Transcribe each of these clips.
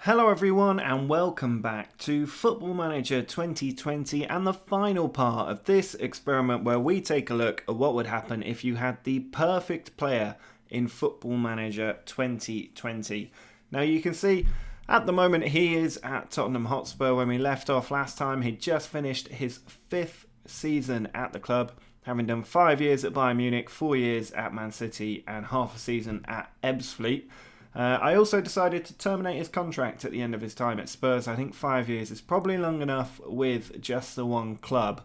Hello everyone and welcome back to Football Manager 2020 and the final part of this experiment where we take a look at what would happen if you had the perfect player in Football Manager 2020. Now you can see at the moment he is at Tottenham Hotspur. When we left off last time, he'd just finished his 5th season at the club, having done 5 years at Bayern Munich, 4 years at Man City and half a season at Ebbsfleet. I also decided to terminate his contract at the end of his time at Spurs. I think 5 years is probably long enough with just the one club.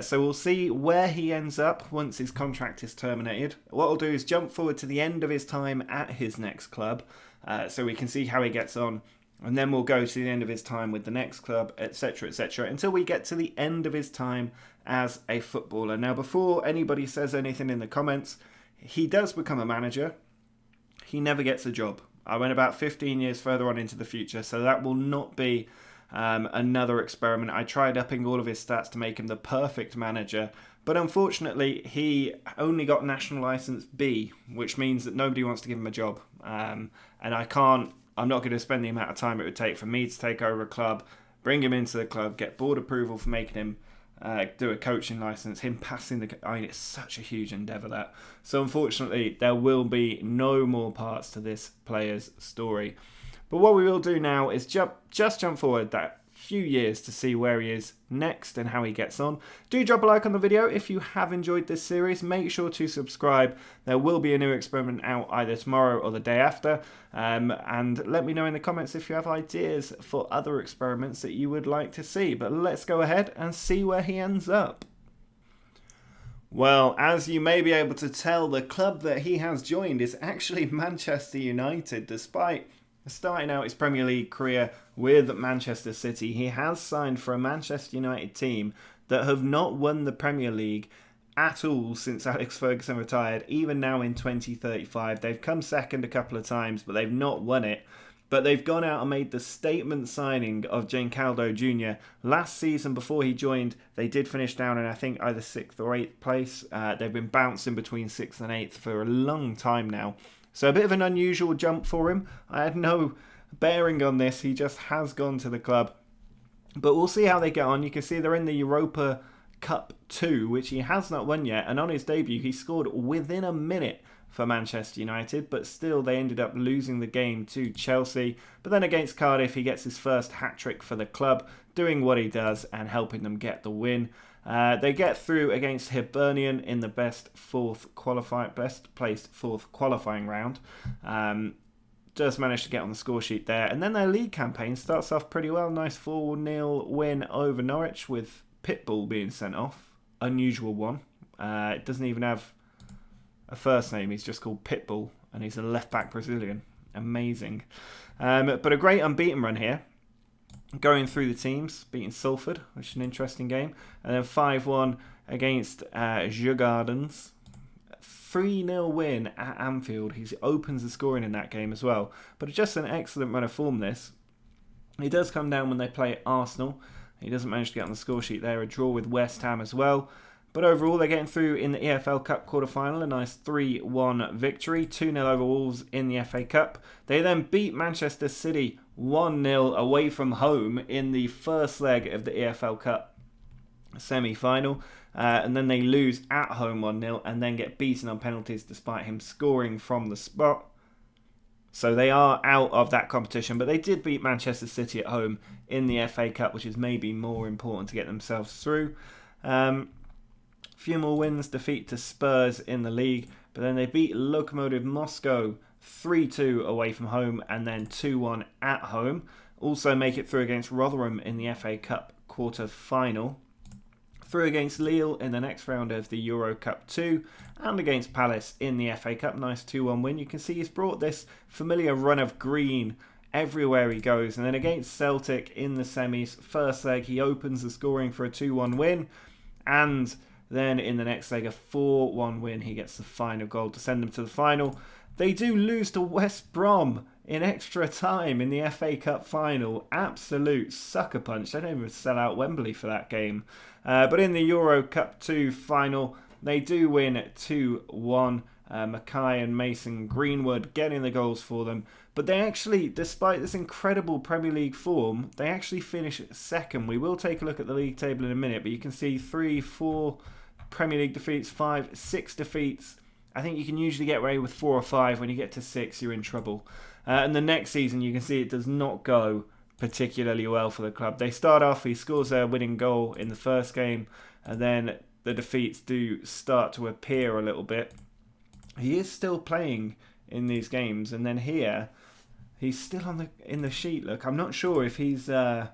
So we'll see where he ends up once his contract is terminated. What I'll do is jump forward to the end of his time at his next club, so we can see how he gets on. And then we'll go to the end of his time with the next club, etc., etc., until we get to the end of his time as a footballer. Now, before anybody says anything in the comments, he does become a manager. He never gets a job. I went about 15 years further on into the future, so that will not be another experiment. I tried upping all of his stats to make him the perfect manager, but unfortunately he only got national licence B, which means that nobody wants to give him a job. And I'm not going to spend the amount of time it would take for me to take over a club, bring him into the club, get board approval for making him do a coaching licence, him passing it's such a huge endeavour that. So unfortunately there will be no more parts to this player's story. But what we will do now is just jump forward that few years to see where he is next and how he gets on. Do drop a like on the video if you have enjoyed this series. Make sure to subscribe. There will be a new experiment out either tomorrow or the day after. And let me know in the comments if you have ideas for other experiments that you would like to see. But let's go ahead and see where he ends up. Well, as you may be able to tell, the club that he has joined is actually Manchester United. Despite starting out his Premier League career with Manchester City, he has signed for a Manchester United team that have not won the Premier League at all since Alex Ferguson retired, even now in 2035. They've come second a couple of times, but they've not won it. But they've gone out and made the statement signing of Jenkaldo Jr. Last season, before he joined, they did finish down in, I think, either 6th or 8th place. They've been bouncing between 6th and 8th for a long time now. So a bit of an unusual jump for him. I had no bearing on this. He just has gone to the club. But we'll see how they get on. You can see they're in the Europa Cup 2, which he has not won yet. And on his debut, he scored within a minute for Manchester United. But still, they ended up losing the game to Chelsea. But then against Cardiff, he gets his first hat-trick for the club, doing what he does and helping them get the win. They get through against Hibernian in the best placed fourth qualifying round. Just managed to get on the score sheet there. And then their league campaign starts off pretty well. Nice 4-0 win over Norwich with Pitbull being sent off. Unusual one. It doesn't even have a first name. He's just called Pitbull and he's a left-back Brazilian. Amazing. But a great unbeaten run here. Going through the teams, beating Salford, which is an interesting game. And then 5-1 against Djurgårdens. 3-0 win at Anfield. He opens the scoring in that game as well. But just an excellent run of form this. He does come down when they play Arsenal. He doesn't manage to get on the score sheet there. A draw with West Ham as well. But overall, they're getting through in the EFL Cup quarter-final. A nice 3-1 victory. 2-0 over Wolves in the FA Cup. They then beat Manchester City 1-0 away from home in the first leg of the EFL Cup semi-final. And then they lose at home 1-0 and then get beaten on penalties despite him scoring from the spot. So they are out of that competition. But they did beat Manchester City at home in the FA Cup, which is maybe more important to get themselves through. Few more wins, defeat to Spurs in the league, but then they beat Lokomotiv Moscow 3-2 away from home and then 2-1 at home. Also make it through against Rotherham in the FA Cup quarter-final. Through against Lille in the next round of the Euro Cup 2 and against Palace in the FA Cup. Nice 2-1 win. You can see he's brought this familiar run of green everywhere he goes. And then against Celtic in the semis, first leg, he opens the scoring for a 2-1 win. And then in the next leg, a 4-1 win. He gets the final goal to send them to the final. They do lose to West Brom in extra time in the FA Cup final. Absolute sucker punch. They don't even sell out Wembley for that game. But in the Euro Cup 2 final, they do win 2-1. Mackay and Mason Greenwood getting the goals for them. But they actually, despite this incredible Premier League form, they actually finish second. We will take a look at the league table in a minute, but you can see 3, 4 Premier League defeats, 5, 6 defeats. I think you can usually get away with 4 or 5. When you get to 6, you're in trouble. And the next season, you can see it does not go particularly well for the club. They start off, he scores their winning goal in the first game, and then the defeats do start to appear a little bit. He is still playing in these games, and then here, he's still in the sheet. Look, I'm not sure if he's... I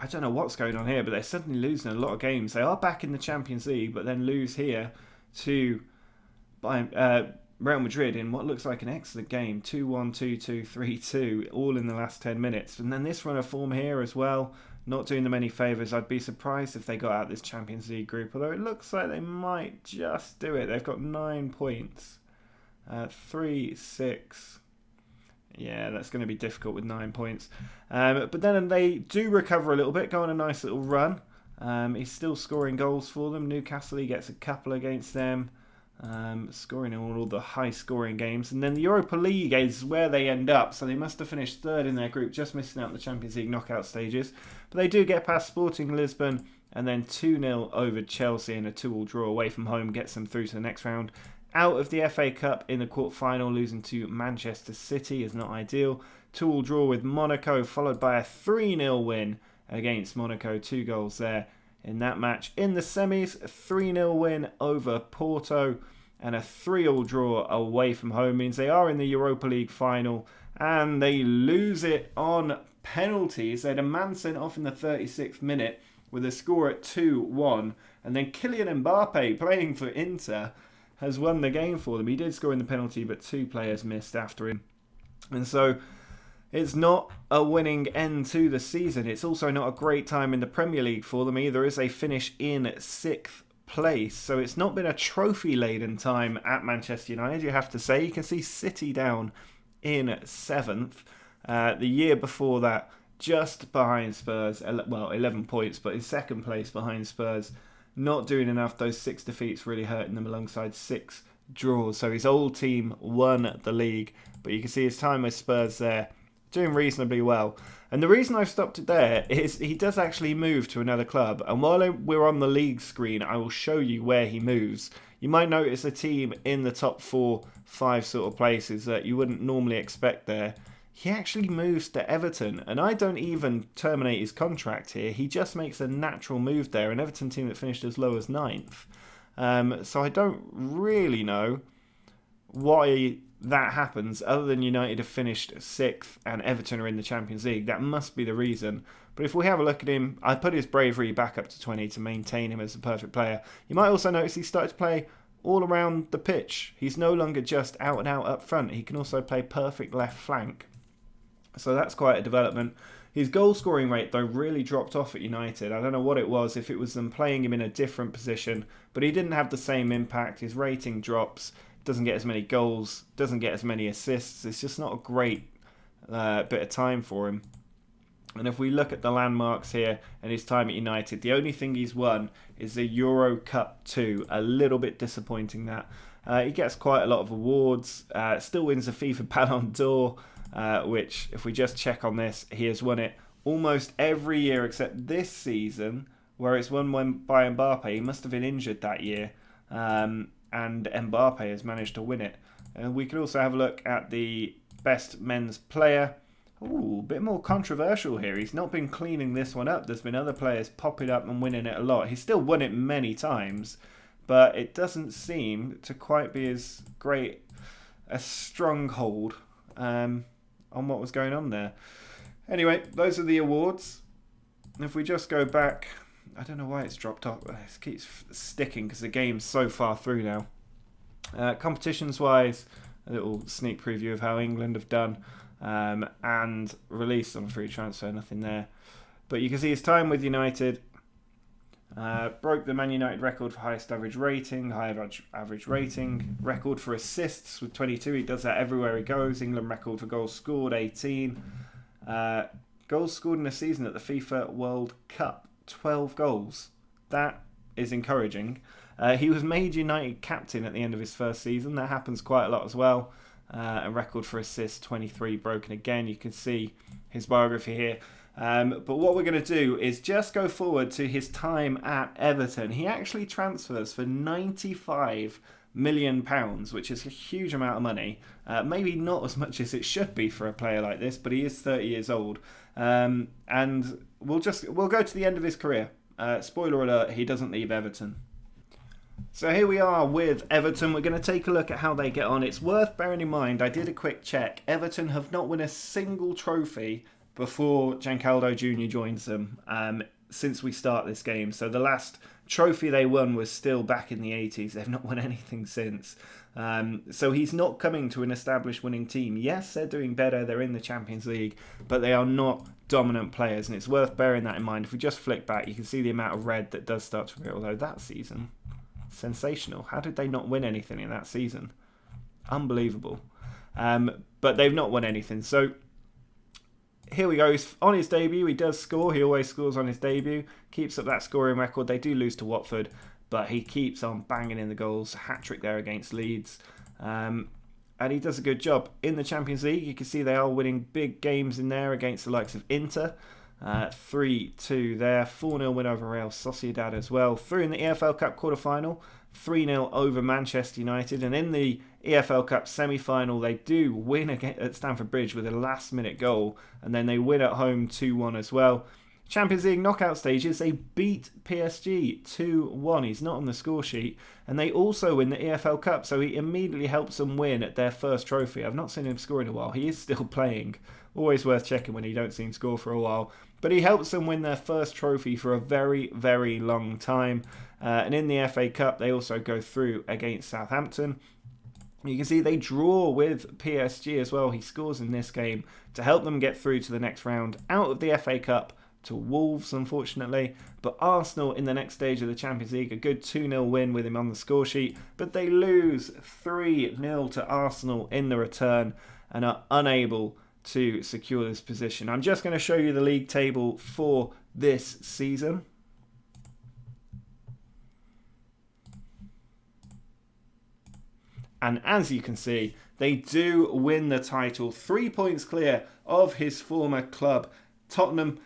don't know what's going on here, but they're suddenly losing a lot of games. They are back in the Champions League, but then lose here to Real Madrid in what looks like an excellent game. 2-1, 2-2, 3-2, all in the last 10 minutes. And then this run of form here as well, not doing them any favours. I'd be surprised if they got out this Champions League group, although it looks like they might just do it. They've got 9 points. 3, 6... Yeah, that's going to be difficult with 9 points. But then they do recover a little bit, go on a nice little run. He's still scoring goals for them. Newcastle, he gets a couple against them. Scoring in all the high-scoring games. And then the Europa League is where they end up. So they must have finished third in their group, just missing out the Champions League knockout stages. But they do get past Sporting Lisbon. And then 2-0 over Chelsea in a 2-2 draw away from home gets them through to the next round. Out of the FA Cup in the quarter-final, losing to Manchester City is not ideal. 2-2 draw with Monaco, followed by a 3-0 win against Monaco. 2 goals there in that match. In the semis, a 3-0 win over Porto and a 3-3 draw away from home means they are in the Europa League final, and they lose it on penalties. They had a man sent off in the 36th minute with a score at 2-1, and then Kylian Mbappe, playing for Inter, has won the game for them. He did score in the penalty, but 2 players missed after him. And so it's not a winning end to the season. It's also not a great time in the Premier League for them either, as they finish in 6th place. So it's not been a trophy-laden time at Manchester United, you have to say. You can see City down in 7th. The year before that, just behind Spurs. Well, 11 points, but in 2nd place behind Spurs. Not doing enough. Those 6 defeats really hurting them alongside 6 draws. So his old team won the league. But you can see his time with Spurs there doing reasonably well. And the reason I've stopped it there is he does actually move to another club. And while we're on the league screen, I will show you where he moves. You might notice a team in the top 4, 5 sort of places that you wouldn't normally expect there. He actually moves to Everton, and I don't even terminate his contract here. He just makes a natural move there, an Everton team that finished as low as 9th. So I don't really know why that happens, other than United have finished 6th and Everton are in the Champions League. That must be the reason. But if we have a look at him, I put his bravery back up to 20 to maintain him as a perfect player. You might also notice he started to play all around the pitch. He's no longer just out and out up front. He can also play perfect left flank. So that's quite a development. His goal scoring rate, though, really dropped off at United. I don't know what it was, if it was them playing him in a different position, but he didn't have the same impact. His rating drops, doesn't get as many goals, doesn't get as many assists. It's just not a great bit of time for him. And if we look at the landmarks here and his time at United, the only thing he's won is the Euro Cup 2. A little bit disappointing that. He gets quite a lot of awards, still wins the FIFA Ballon d'Or, which, if we just check on this, he has won it almost every year except this season, where it's won by Mbappe. He must have been injured that year, and Mbappe has managed to win it. We can also have a look at the best men's player. Ooh, a bit more controversial here. He's not been cleaning this one up. There's been other players popping up and winning it a lot. He's still won it many times, but it doesn't seem to quite be as great a stronghold on what was going on there. Anyway, those are the awards. If we just go back, I don't know why it's dropped off. It keeps sticking because the game's so far through now. Competitions-wise, a little sneak preview of how England have done, and released on free transfer, nothing there. But you can see his time with United. Broke the Man United record for highest average rating, average rating, record for assists with 22. He does that everywhere he goes. England record for goals scored, 18. Goals scored in a season at the FIFA World Cup, 12 goals. That is encouraging. He was made United captain at the end of his first season. That happens quite a lot as well. A record for assists, 23, broken again. You can see his biography here. But what we're going to do is just go forward to his time at Everton. He actually transfers for £95 million, which is a huge amount of money. Maybe not as much as it should be for a player like this, but he is 30 years old. And we'll go to the end of his career. Spoiler alert, he doesn't leave Everton. So here we are with Everton. We're going to take a look at how they get on. It's worth bearing in mind, I did a quick check. Everton have not won a single trophy before Jenkaldo Jr. joins them since we start this game. So the last trophy they won was still back in the 80s. They've not won anything since. So he's not coming to an established winning team. Yes, they're doing better. They're in the Champions League, but they are not dominant players. And it's worth bearing that in mind. If we just flick back, you can see the amount of red that does start to appear. Although that season, sensational. How did they not win anything in that season? Unbelievable. But they've not won anything. So here we go. On his debut, he does score. He always scores on his debut. Keeps up that scoring record. They do lose to Watford, but he keeps on banging in the goals. Hat-trick there against Leeds. And he does a good job. In the Champions League, you can see they are winning big games in there against the likes of Inter. 3-2 there. 4-0 win over Real Sociedad as well. Through in the EFL Cup quarter-final. 3-0 over Manchester United. And in the EFL Cup semi-final, they do win at Stamford Bridge with a last-minute goal. And then they win at home 2-1 as well. Champions League knockout stages, they beat PSG 2-1. He's not on the score sheet. And they also win the EFL Cup, so he immediately helps them win at their first trophy. I've not seen him score in a while. He is still playing. Always worth checking when you don't see him score for a while. But he helps them win their first trophy for a very, very long time. And in the FA Cup, they also go through against Southampton. You can see they draw with PSG as well. He scores in this game to help them get through to the next round out of the FA Cup to Wolves, unfortunately. But Arsenal in the next stage of the Champions League, a good 2-0 win with him on the score sheet. But they lose 3-0 to Arsenal in the return and are unable to secure this position. I'm just going to show you the league table for this season. And as you can see, they do win the title. 3 points clear of his former club, Tottenham.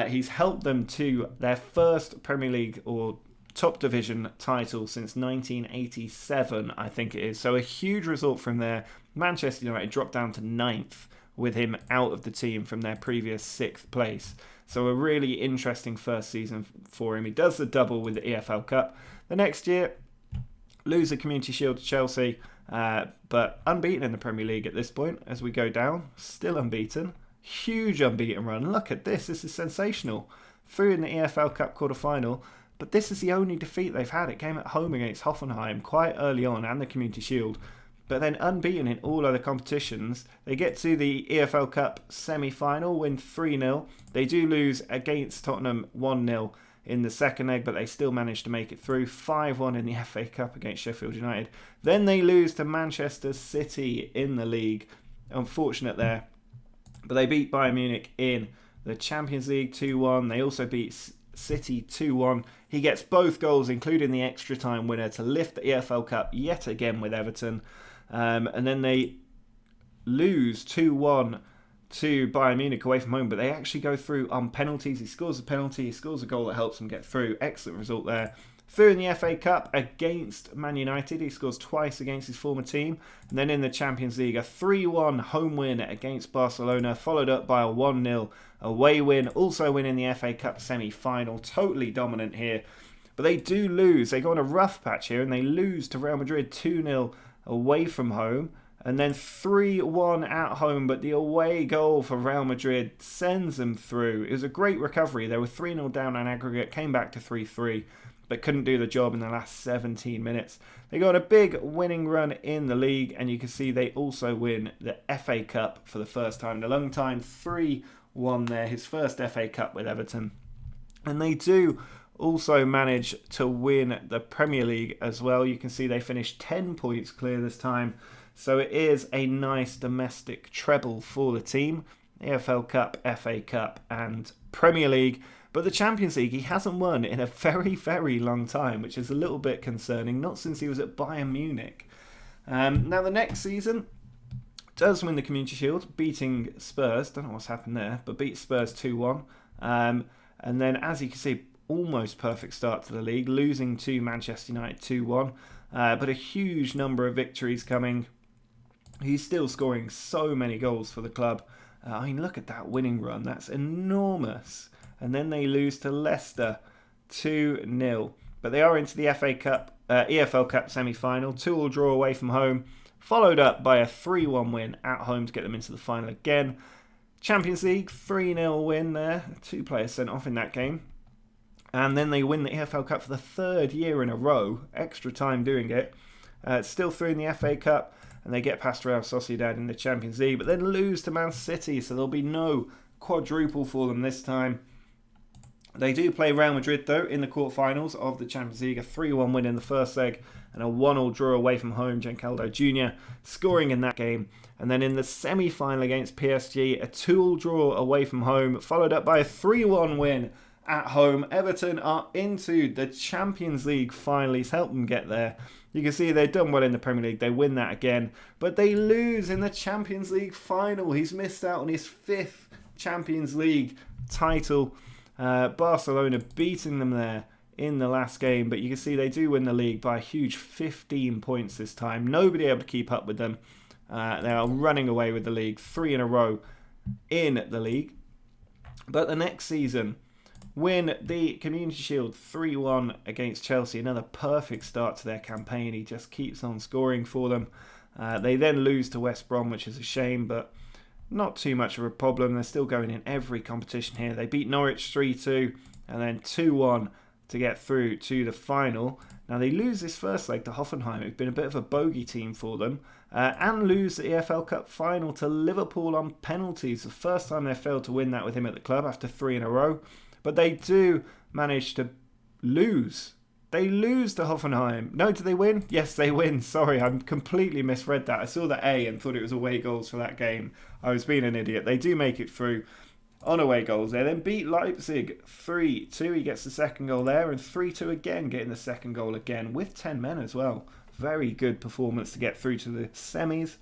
He's helped them to their first Premier League or top division title since 1987, I think it is. So a huge result from there. Manchester United dropped down to 9th with him out of the team from their previous 6th place. So a really interesting first season for him. He does the double with the EFL Cup. The next year, lose the Community Shield to Chelsea, but unbeaten in the Premier League at this point as we go down. Still unbeaten. Huge unbeaten run. Look at this. This is sensational. Through in the EFL Cup quarter-final, but this is the only defeat they've had. It came at home against Hoffenheim quite early on and the Community Shield. But then unbeaten in all other competitions. They get to the EFL Cup semi-final, win 3-0. They do lose against Tottenham 1-0 in the second leg, but they still manage to make it through. 5-1 in the FA Cup against Sheffield United. Then they lose to Manchester City in the league. Unfortunate there. But they beat Bayern Munich in the Champions League 2-1. They also beat City 2-1. He gets both goals, including the extra time winner, to lift the EFL Cup yet again with Everton. And then they lose 2-1 to Bayern Munich away from home, but they actually go through on penalties. He scores a penalty, he scores a goal that helps them get through. Excellent result there. Through in the FA Cup against Man United, he scores twice against his former team. And then in the Champions League, a 3-1 home win against Barcelona, followed up by a 1-0 away win. Also winning the FA Cup semi-final. Totally dominant here. But they do lose. They go on a rough patch here and they lose to Real Madrid 2-0 away from home. And then 3-1 at home, but the away goal for Real Madrid sends them through. It was a great recovery. They were 3-0 down on aggregate, came back to 3-3, but couldn't do the job in the last 17 minutes. They got a big winning run in the league, and you can see they also win the FA Cup for the first time in a long time. 3-1 there, his first FA Cup with Everton. And they do also manage to win the Premier League as well. You can see they finished 10 points clear this time. So it is a nice domestic treble for the team. EFL Cup, FA Cup and Premier League. But the Champions League, he hasn't won in a very, very long time, which is a little bit concerning, not since he was at Bayern Munich. Now, the next season does win the Community Shield, beating Spurs. Don't know what's happened there, but beat Spurs 2-1. And then, as you can see, almost perfect start to the league, losing to Manchester United 2-1. But a huge number of victories coming. He's still scoring so many goals for the club. I mean, look at that winning run. That's enormous. And then they lose to Leicester 2-0. But they are into the EFL Cup semi-final. 2-2 draw away from home, followed up by a 3-1 win at home to get them into the final again. Champions League, 3-0 win there. 2 players sent off in that game. And then they win the EFL Cup for the 3rd year in a row. Extra time doing it. Still through in the FA Cup. And they get past Real Sociedad in the Champions League. But then lose to Man City. So there'll be no quadruple for them this time. They do play Real Madrid, though, in the quarterfinals of the Champions League. A 3-1 win in the first leg and a 1-1 draw away from home. Jenkaldo Jr. scoring in that game. And then in the semi-final against PSG, a 2-2 draw away from home, followed up by a 3-1 win at home. Everton are into the Champions League finally. He's helped them get there. You can see they've done well in the Premier League. They win that again. But they lose in the Champions League final. He's missed out on his 5th Champions League title. Barcelona beating them there in the last game, but you can see they do win the league by a huge 15 points this time. Nobody able to keep up with them. They are running away with the league, 3 in a row in the league. But the next season, win the Community Shield 3-1 against Chelsea. Another perfect start to their campaign. He just keeps on scoring for them. They then lose to West Brom, which is a shame, but not too much of a problem. They're still going in every competition here. They beat Norwich 3-2 and then 2-1 to get through to the final. Now they lose this first leg to Hoffenheim, who've been a bit of a bogey team for them, and lose the EFL Cup final to Liverpool on penalties. The first time they failed to win that with him at the club after 3 in a row. But they do manage to lose. They lose to Hoffenheim. No, do they win? Yes, they win. Sorry, I completely misread that. I saw the A and thought it was away goals for that game. I was being an idiot. They do make it through on away goals. They then beat Leipzig 3-2. He gets the second goal there, and 3-2 again, getting the second goal again with 10 men as well. Very good performance to get through to the semis,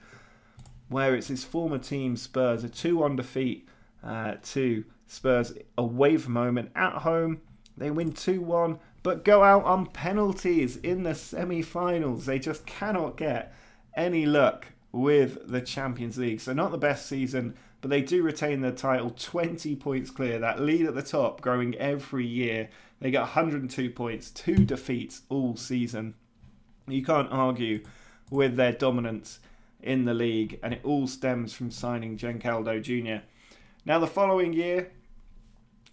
where it's his former team Spurs, a 2-1 defeat to Spurs away from home, and at home they win 2-1. But go out on penalties in the semi-finals. They just cannot get any luck with the Champions League. So not the best season, but they do retain the title 20 points clear. That lead at the top growing every year. They get 102 points, 2 defeats all season. You can't argue with their dominance in the league, and it all stems from signing Jenkaldo Jr. Now the following year,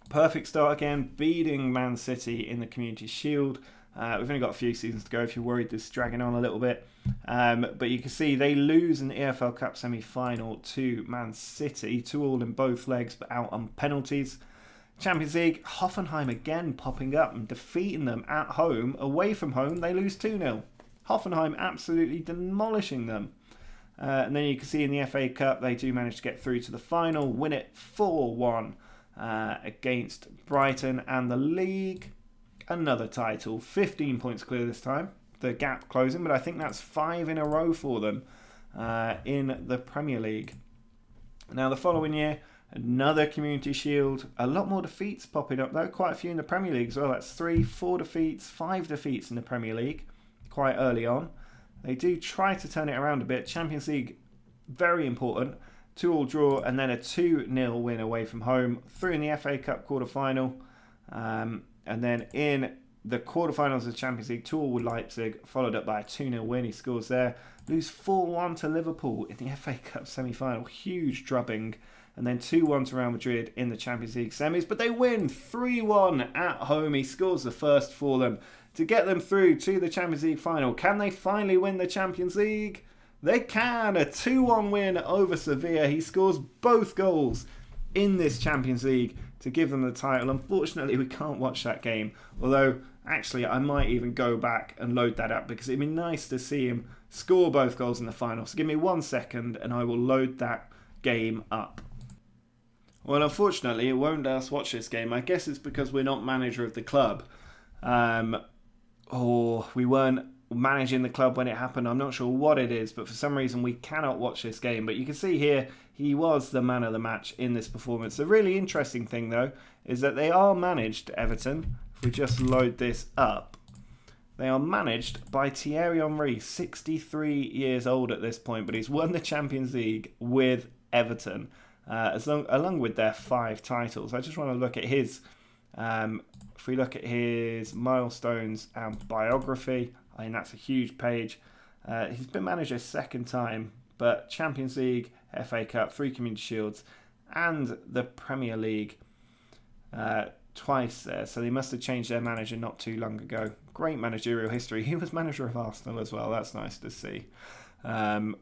perfect start again, beating Man City in the Community Shield. We've only got a few seasons to go if you're worried this is dragging on a little bit. But you can see they lose in the EFL Cup semi-final to Man City, 2-2 in both legs, but out on penalties. Champions League, Hoffenheim again popping up and defeating them at home. Away from home, they lose 2-0. Hoffenheim absolutely demolishing them. And then you can see in the FA Cup, they do manage to get through to the final, win it 4-1. Against Brighton, and the league, another title, 15 points clear this time, the gap closing, but I think that's 5 in a row for them in the Premier League. Now the following year, another Community Shield, a lot more defeats popping up though, quite a few in the Premier League as well. That's 3, 4 defeats, 5 defeats in the Premier League quite early on. They do try to turn it around a bit. Champions League, very important. 2-2 draw and then a 2-0 win away from home. Through in the FA Cup quarter-final. And then in the quarter-finals of the Champions League, 2-2 with Leipzig, followed up by a 2-0 win. He scores there. Lose 4-1 to Liverpool in the FA Cup semi-final. Huge drubbing. And then 2-1 to Real Madrid in the Champions League semis. But they win 3-1 at home. He scores the first for them to get them through to the Champions League final. Can they finally win the Champions League? They can. A 2-1 win over Sevilla. He scores both goals in this Champions League to give them the title. Unfortunately, we can't watch that game. Although, actually, I might even go back and load that up because it'd be nice to see him score both goals in the final. So give me 1 second and I will load that game up. Well, unfortunately, it won't let us watch this game. I guess it's because we're not manager of the club. Or we weren't managing the club when it happened. I'm not sure what it is, but for some reason we cannot watch this game. But you can see here, he was the man of the match in this performance. The really interesting thing, though, is that they are managed, Everton. If we just load this up, they are managed by Thierry Henry, 63 years old at this point, but he's won the Champions League with Everton, along with their 5 titles. I just want to look at his, if we look at his milestones and biography, I mean, that's a huge page. He's been manager a second time, but Champions League, FA Cup, 3 Community Shields, and the Premier League twice there. So they must have changed their manager not too long ago. Great managerial history. He was manager of Arsenal as well. That's nice to see. Quite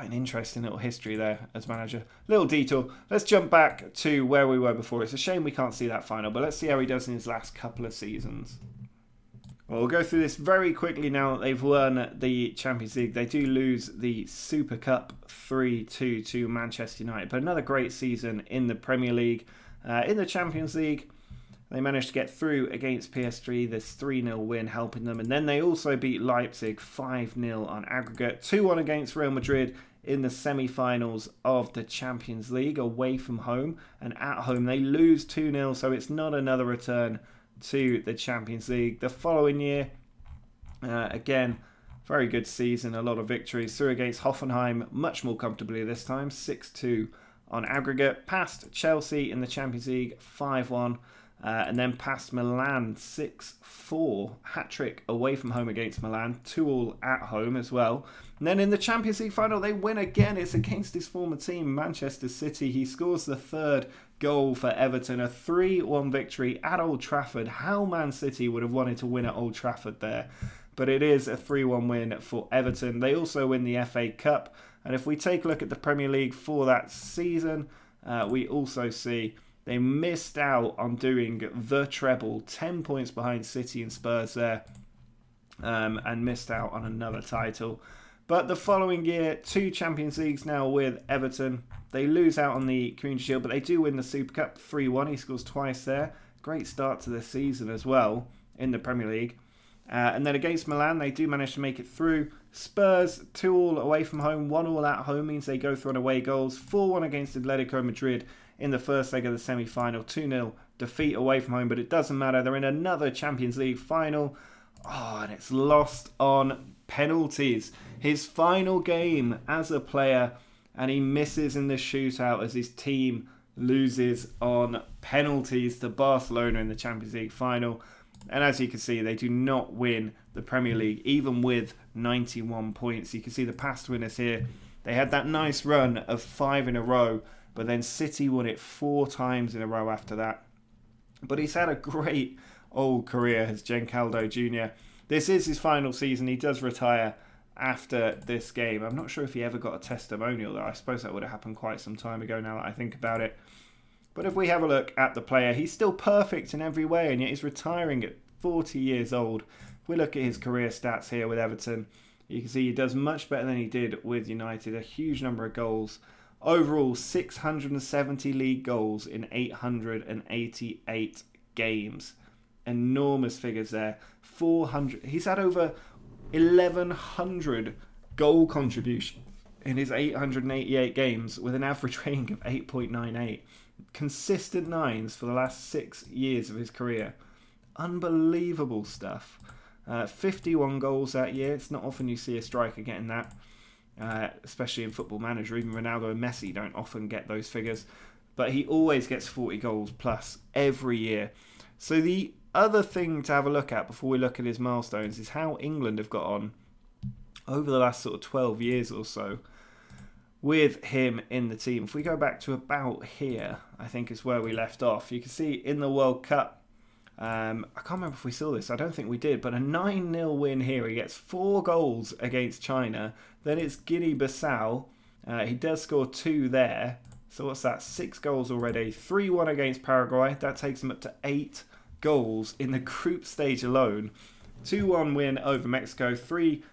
an interesting little history there as manager. Little detour. Let's jump back to where we were before. It's a shame we can't see that final, but let's see how he does in his last couple of seasons. Well, we'll go through this very quickly now that they've won the Champions League. They do lose the Super Cup 3-2 to Manchester United, but another great season in the Premier League. In the Champions League, they managed to get through against PSG, this 3-0 win helping them. And then they also beat Leipzig 5-0 on aggregate. 2-1 against Real Madrid in the semi-finals of the Champions League away from home. And at home, they lose 2-0, so it's not another return to the Champions League. The following year, again, very good season, a lot of victories. Through against Hoffenheim, much more comfortably this time, 6-2 on aggregate. Past Chelsea in the Champions League, 5-1. And then past Milan, 6-4. Hat-trick away from home against Milan. 2-2 at home as well. And then in the Champions League final, they win again. It's against his former team, Manchester City. He scores the 3rd goal for Everton. A 3-1 victory at Old Trafford. How Man City would have wanted to win at Old Trafford there. But it is a 3-1 win for Everton. They also win the FA Cup. And if we take a look at the Premier League for that season, we also see they missed out on doing the treble, 10 points behind City and Spurs there, and missed out on another title. But the following year, 2 Champions Leagues now with Everton. They lose out on the Community Shield, but they do win the Super Cup 3-1. He scores twice there. Great start to the season as well in the Premier League. And then against Milan, they do manage to make it through. Spurs, 2-2 away from home, 1-1 at home means they go through on away goals. 4-1 against Atletico Madrid in the first leg of the semi-final. 2-0 defeat away from home, but it doesn't matter. They're in another Champions League final. Oh, and it's lost on penalties. His final game as a player, and he misses in the shootout as his team loses on penalties to Barcelona in the Champions League final. And as you can see, they do not win the Premier League, even with 91 points. You can see the past winners here. They had that nice run of 5 in a row, but then City won it 4 times in a row after that. But he's had a great old career as Jenkaldo Jr. This is his final season. He does retire after this game. I'm not sure if he ever got a testimonial, though. I suppose that would have happened quite some time ago now that I think about it. But if we have a look at the player, he's still perfect in every way, and yet he's retiring at 40 years old. If we look at his career stats here with Everton, you can see he does much better than he did with United. A huge number of goals. Overall, 670 league goals in 888 games. Enormous figures there. 400. He's had over 1,100 goal contributions in his 888 games with an average rating of 8.98. Consistent 9s for the last 6 years of his career. Unbelievable stuff. 51 goals that year. It's not often you see a striker getting that, especially in Football Manager. Even Ronaldo and Messi don't often get those figures, but he always gets 40 goals plus every year. So the other thing to have a look at before we look at his milestones is how England have got on over the last sort of 12 years or so with him in the team. If we go back to about here, I think is where we left off. You can see in the World Cup, I can't remember if we saw this, I don't think we did, but a 9-0 win here. He gets 4 goals against China. Then it's Guinea-Bissau. He does score 2 there. So what's that? 6 goals already. 3-1 against Paraguay. That takes him up to 8 goals in the group stage alone. 2-1 win over Mexico. 3-0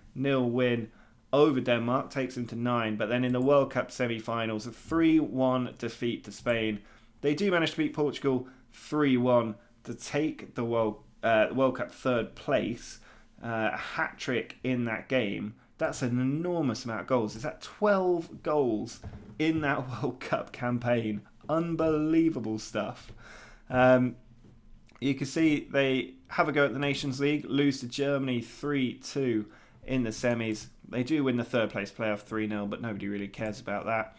win over Denmark, takes them to 9. But then in the World Cup semi-finals, a 3-1 defeat to Spain. They do manage to beat Portugal 3-1 to take the World Cup third place. A hat-trick in that game. That's an enormous amount of goals. Is that 12 goals in that World Cup campaign? Unbelievable stuff. You can see they have a go at the Nations League, lose to Germany 3-2 in the semis. They do win the third place playoff 3-0, but nobody really cares about that.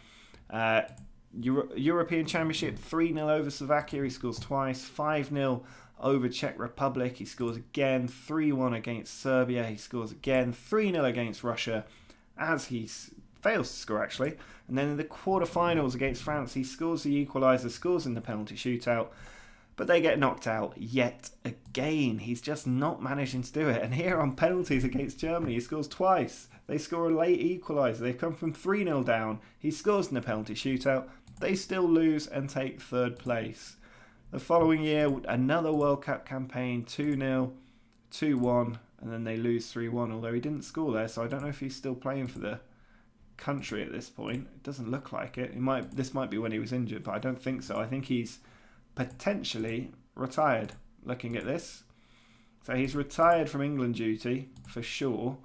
European Championship 3-0 over Slovakia. He scores twice. 5-0 over Czech Republic. He scores again. 3-1 against Serbia. He scores again. 3-0 against Russia, as he fails to score, actually. And then in the quarterfinals against France, he scores the equaliser, scores in the penalty shootout. But they get knocked out yet again. He's just not managing to do it. And here on penalties against Germany, he scores twice. They score a late equaliser. They come from 3-0 down. He scores in the penalty shootout. They still lose and take third place. The following year, another World Cup campaign, 2-0, 2-1, and then they lose 3-1, although he didn't score there, so I don't know if he's still playing for the country at this point. It doesn't look like it. This might be when he was injured, but I don't think so. I think he's potentially retired, looking at this. So he's retired from England duty, for sure.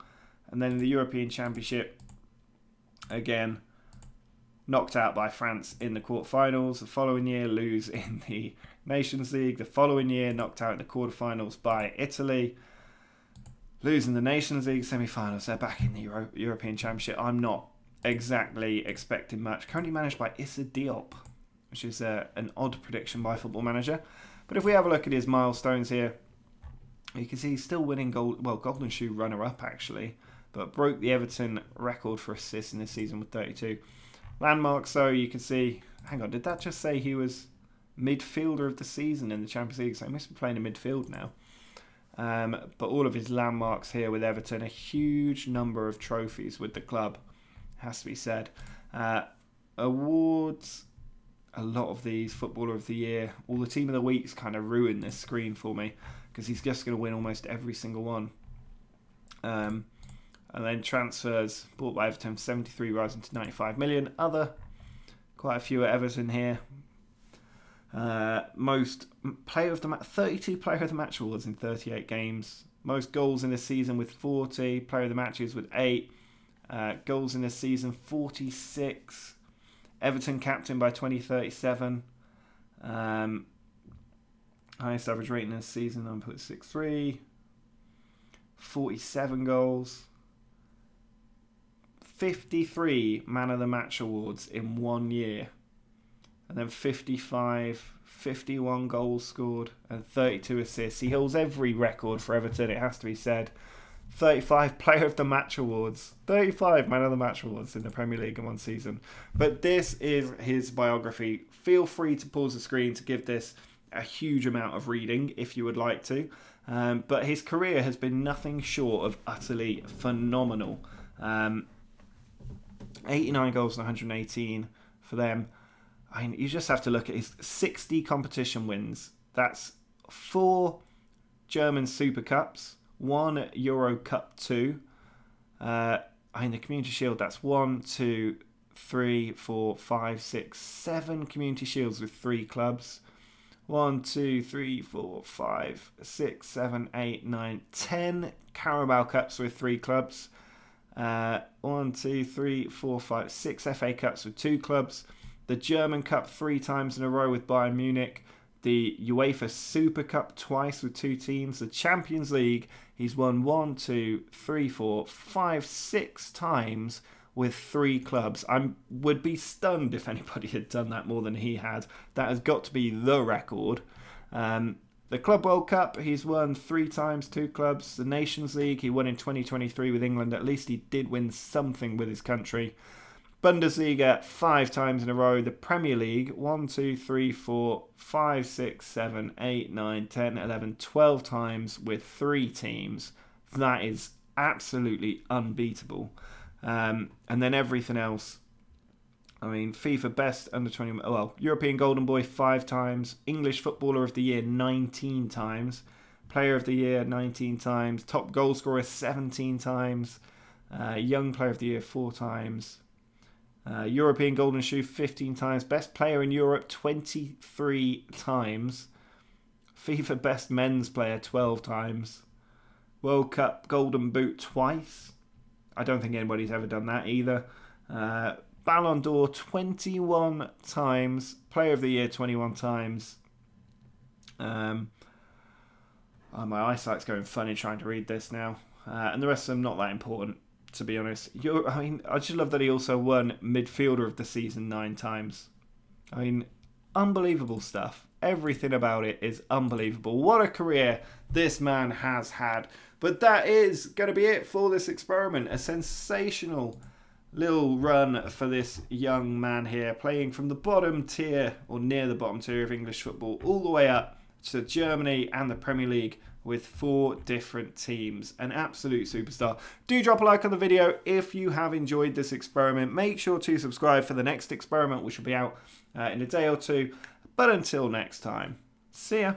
And then in the European Championship, again, knocked out by France in the quarterfinals. The following year, lose in the Nations League. The following year, knocked out in the quarterfinals by Italy. Lose in the Nations League semi-finals. They're back in the European Championship. I'm not exactly expecting much. Currently managed by Issa Diop, which is an odd prediction by Football Manager. But if we have a look at his milestones here, you can see he's still winning Golden Shoe runner-up, actually, but broke the Everton record for assists in this season with 32. Landmarks, so you can see, hang on, did that just say he was midfielder of the season in the Champions League? So he must be playing in midfield now. But all of his landmarks here with Everton, a huge number of trophies with the club, has to be said. Awards, a lot of these, Footballer of the Year, all the Team of the Weeks kind of ruined this screen for me, because he's just going to win almost every single one. And then transfers, bought by Everton, 73 rising to 95 million. Quite a few at Everton here. Most player of the match, 32 player of the match awards in 38 games. Most goals in the season with 40. Player of the matches with 8. Goals in the season, 46. Everton captain by 2037. Highest average rating in the season, I'm put 6'3". 47 goals. 53 man of the match awards in 1 year. And then 51 goals scored and 32 assists. He holds every record for Everton, it has to be said. 35 player of the match awards. 35 man of the match awards in the Premier League in one season. But this is his biography. Feel free to pause the screen to give this a huge amount of reading if you would like to. But his career has been nothing short of utterly phenomenal. 89 goals and 118 for them. I mean, you just have to look at his 60 competition wins. That's 4 German Super Cups, 1 Euro Cup 2. The Community Shield, that's 1, 2, 3, 4, 5, 6, 7 Community Shields with 3 clubs. 1, 2, 3, 4, 5, 6, 7, 8, 9, 10 Carabao Cups with 3 clubs. 1, 2, 3, 4, 5, 6 FA Cups with 2 clubs. The German Cup 3 times in a row with Bayern Munich. The UEFA Super Cup twice with 2 teams. The Champions League, he's won 1, 2, 3, 4, 5, 6 times with 3 clubs. I would be stunned if anybody had done that more than he had. That has got to be the record. The Club World Cup, he's won 3 times, 2 clubs. The Nations League, he won in 2023 with England. At least he did win something with his country. Bundesliga 5 times in a row. The Premier League 1, 2, 3, 4, 5, 6, 7, 8, 9, 10, 11, 12 times with 3 teams. That is absolutely unbeatable. And then everything else. I mean, FIFA Best Under 20... European Golden Boy 5 times. English Footballer of the Year 19 times. Player of the Year 19 times. Top Goal Scorer 17 times. Young Player of the Year 4 times. European Golden Shoe 15 times. Best Player in Europe 23 times. FIFA Best Men's Player 12 times. World Cup Golden Boot twice. I don't think anybody's ever done that either. Ballon d'Or 21 times. Player of the Year 21 times. My eyesight's going funny trying to read this now. And the rest of them not that important, to be honest. I just love that he also won Midfielder of the Season 9 times. I mean, unbelievable stuff. Everything about it is unbelievable. What a career this man has had. But that is going to be it for this experiment. A sensational little run for this young man here, playing from the bottom tier, or near the bottom tier of English football, all the way up to Germany and the Premier League with 4 different teams. An absolute superstar. Do drop a like on the video if you have enjoyed this experiment. Make sure to subscribe for the next experiment, which will be out in a day or two. But until next time, see ya.